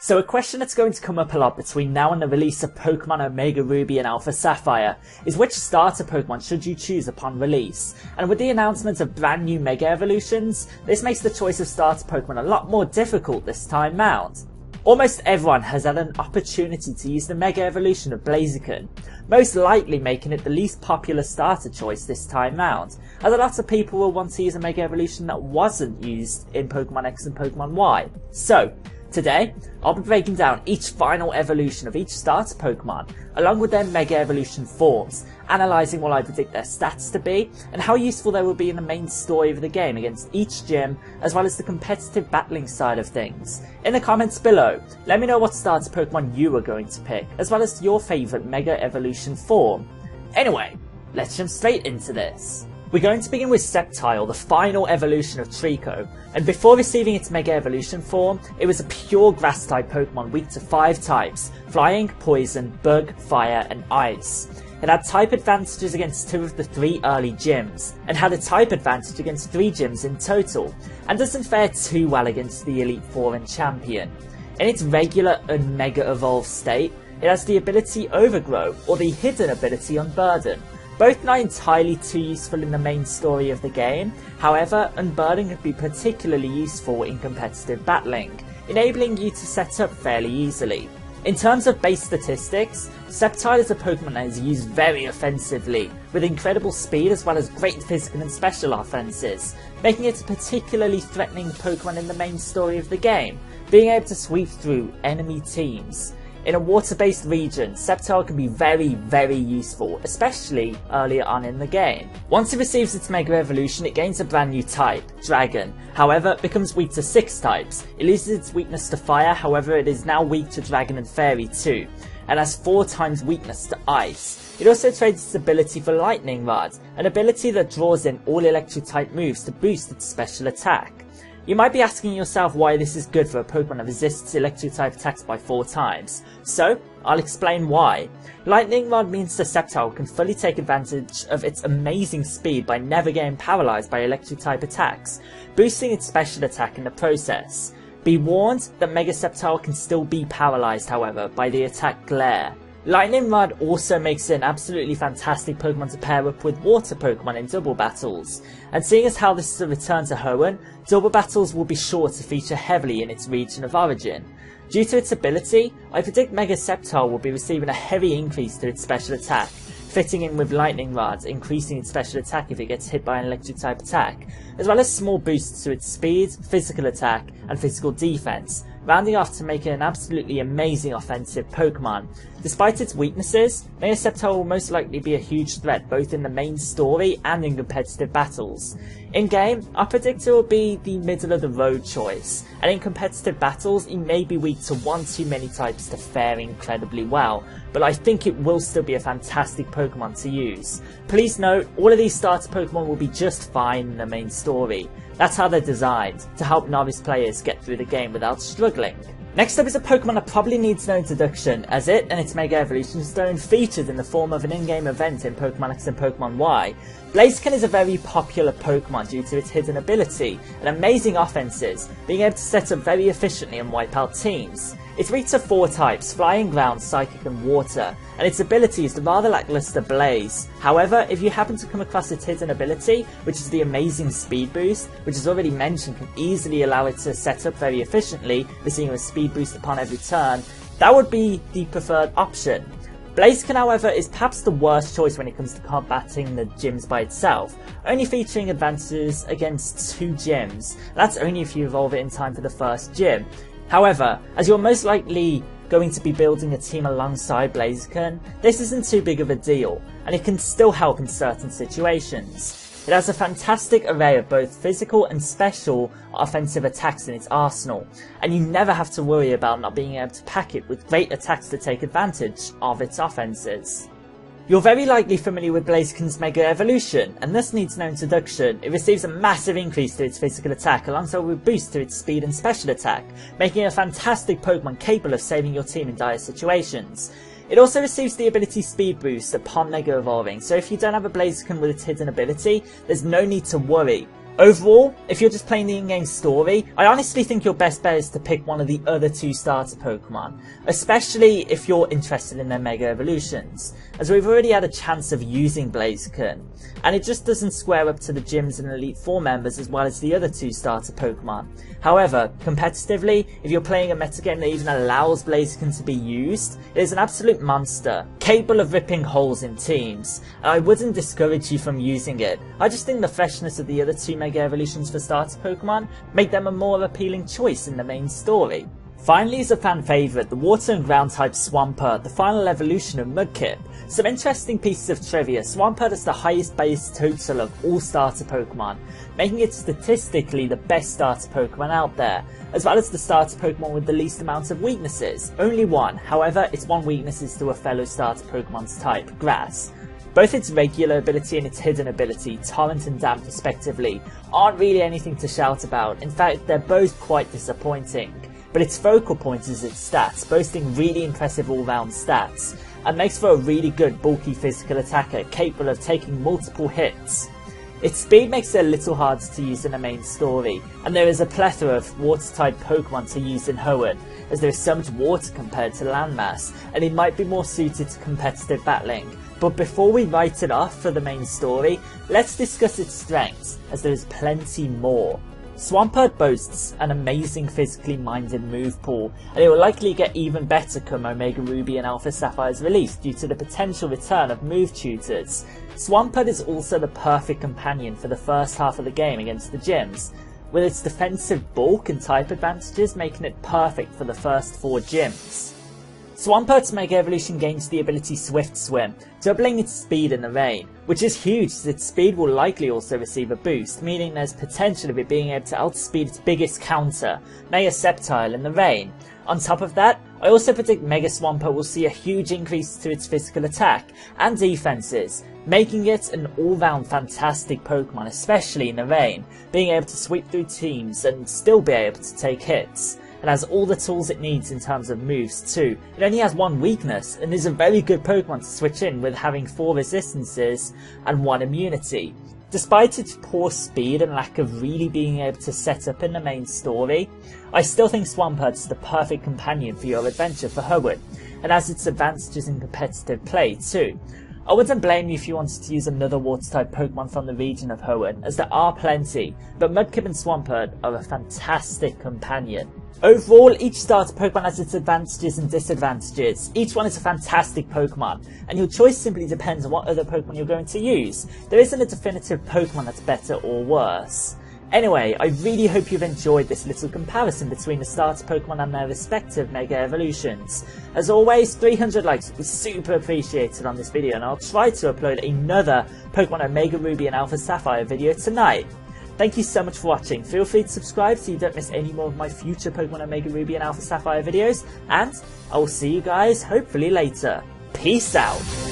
So a question that's going to come up a lot between now and the release of Pokemon Omega Ruby and Alpha Sapphire is which starter Pokemon should you choose upon release, and with the announcement of brand new Mega Evolutions, this makes the choice of starter Pokemon a lot more difficult this time round. Almost everyone has had an opportunity to use the Mega Evolution of Blaziken, most likely making it the least popular starter choice this time round, as a lot of people will want to use a Mega Evolution that wasn't used in Pokemon X and Pokemon Y. So, today, I'll be breaking down each final evolution of each starter Pokemon, along with their Mega Evolution forms, analysing what I predict their stats to be, and how useful they will be in the main story of the game against each gym, as well as the competitive battling side of things. In the comments below, let me know what starter Pokemon you are going to pick, as well as your favourite Mega Evolution form. Anyway, let's jump straight into this. We're going to begin with Sceptile, the final evolution of Trico, and before receiving its Mega Evolution form, it was a pure Grass type Pokemon weak to 5 types, Flying, Poison, Bug, Fire and Ice. It had type advantages against 2 of the 3 early gyms, and had a type advantage against 3 gyms in total, and doesn't fare too well against the Elite Four and Champion. In its regular and Mega Evolved state, it has the ability Overgrow, or the hidden ability Unburden. Both not entirely too useful in the main story of the game, however, Unburden can be particularly useful in competitive battling, enabling you to set up fairly easily. In terms of base statistics, Sceptile is a Pokemon that is used very offensively, with incredible speed as well as great physical and special offenses, making it a particularly threatening Pokemon in the main story of the game, being able to sweep through enemy teams. In a water-based region, Sceptile can be very useful, especially earlier on in the game. Once it receives its Mega Evolution, it gains a brand new type, Dragon. However, it becomes weak to 6 types. It loses its weakness to Fire, however it is now weak to Dragon and Fairy too, and has 4 times weakness to Ice. It also trades its ability for Lightning Rod, an ability that draws in all electric type moves to boost its special attack. You might be asking yourself why this is good for a Pokemon that resists electric type attacks by 4 times, so I'll explain why. Lightning Rod means the Sceptile can fully take advantage of its amazing speed by never getting paralysed by electric type attacks, boosting its special attack in the process. Be warned that Mega Sceptile can still be paralysed however by the attack Glare. Lightning Rod also makes it an absolutely fantastic Pokemon to pair up with water Pokemon in double battles, and seeing as how this is a return to Hoenn, double battles will be sure to feature heavily in its region of origin. Due to its ability, I predict Mega Sceptile will be receiving a heavy increase to its special attack, fitting in with Lightning Rod, increasing its special attack if it gets hit by an electric type attack, as well as small boosts to its speed, physical attack and physical defense, rounding off to make it an absolutely amazing offensive Pokemon. Despite its weaknesses, Mega Sceptile will most likely be a huge threat both in the main story and in competitive battles. In game, I predict it will be the middle of the road choice, and in competitive battles it may be weak to 1 too many types to fare incredibly well, but I think it will still be a fantastic Pokemon to use. Please note, all of these starter Pokemon will be just fine in the main story. That's how they're designed, to help novice players get through the game without struggling. Next up is a Pokemon that probably needs no introduction, as it and its Mega Evolution is known featured in the form of an in-game event in Pokemon X and Pokemon Y. Blaziken is a very popular Pokemon due to its hidden ability and amazing offenses, being able to set up very efficiently and wipe out teams. It's weak to 4 types, Flying, Ground, Psychic and Water, and its ability is the rather lackluster Blaze. However, if you happen to come across its hidden ability, which is the amazing Speed Boost, which as already mentioned can easily allow it to set up very efficiently, receiving a Speed Boost upon every turn, that would be the preferred option. Blaziken however is perhaps the worst choice when it comes to combating the gyms by itself, only featuring advantages against 2 gyms, and that's only if you evolve it in time for the first gym. However, as you're most likely going to be building a team alongside Blaziken, this isn't too big of a deal, and it can still help in certain situations. It has a fantastic array of both physical and special offensive attacks in its arsenal, and you never have to worry about not being able to pack it with great attacks to take advantage of its offenses. You're very likely familiar with Blaziken's Mega Evolution, and thus needs no introduction. It receives a massive increase to its physical attack alongside with a boost to its speed and special attack, making it a fantastic Pokemon capable of saving your team in dire situations. It also receives the ability Speed Boost upon Mega Evolving, so if you don't have a Blaziken with its hidden ability, there's no need to worry. Overall, if you're just playing the in-game story, I honestly think your best bet is to pick one of the other 2 starter Pokemon, especially if you're interested in their Mega Evolutions, as we've already had a chance of using Blaziken, and it just doesn't square up to the Gyms and Elite Four members as well as the other 2 starter Pokemon. However, competitively, if you're playing a metagame that even allows Blaziken to be used, it is an absolute monster, capable of ripping holes in teams, and I wouldn't discourage you from using it. I just think the freshness of the other 2 Mega Evolutions for starter Pokemon make them a more appealing choice in the main story. Finally, as a fan favourite, the Water and Ground type Swampert, the final evolution of Mudkip. Some interesting pieces of trivia: Swampert has the highest base total of all starter Pokemon, making it statistically the best starter Pokemon out there, as well as the starter Pokemon with the least amount of weaknesses. Only one, however, its one weakness is to a fellow starter Pokemon's type, Grass. Both its regular ability and its hidden ability, Torrent and Damp respectively, aren't really anything to shout about. In fact, they're both quite disappointing. But its focal point is its stats, boasting really impressive all-round stats, and makes for a really good bulky physical attacker capable of taking multiple hits. Its speed makes it a little harder to use in the main story, and there is a plethora of water-type Pokemon to use in Hoenn, as there is so much water compared to landmass, and it might be more suited to competitive battling. But before we write it off for the main story, let's discuss its strengths, as there is plenty more. Swampert boasts an amazing physically minded move pool, and it will likely get even better come Omega Ruby and Alpha Sapphire's release due to the potential return of move tutors. Swampert is also the perfect companion for the first half of the game against the gyms, with its defensive bulk and type advantages making it perfect for the first 4 gyms. Swampert's Mega Evolution gains the ability Swift Swim, doubling its speed in the rain, which is huge as its speed will likely also receive a boost, meaning there's potential of it being able to outspeed its biggest counter, Mega Sceptile, in the rain. On top of that, I also predict Mega Swampert will see a huge increase to its physical attack and defenses, making it an all-round fantastic Pokemon, especially in the rain, being able to sweep through teams and still be able to take hits. It has all the tools it needs in terms of moves too. It only has one weakness and is a very good Pokemon to switch in, with having 4 resistances and 1 immunity. Despite its poor speed and lack of really being able to set up in the main story, I still think Swampert is the perfect companion for your adventure for Hoenn, and has its advantages in competitive play too. I wouldn't blame you if you wanted to use another water-type Pokemon from the region of Hoenn, as there are plenty, but Mudkip and Swampert are a fantastic companion. Overall, each starter Pokemon has its advantages and disadvantages. Each one is a fantastic Pokemon, and your choice simply depends on what other Pokemon you're going to use. There isn't a definitive Pokemon that's better or worse. Anyway, I really hope you've enjoyed this little comparison between the starter Pokemon and their respective Mega Evolutions. As always, 300 likes would be super appreciated on this video, and I'll try to upload another Pokemon Omega Ruby and Alpha Sapphire video tonight. Thank you so much for watching. Feel free to subscribe so you don't miss any more of my future Pokemon Omega Ruby and Alpha Sapphire videos, and I will see you guys hopefully later. Peace out!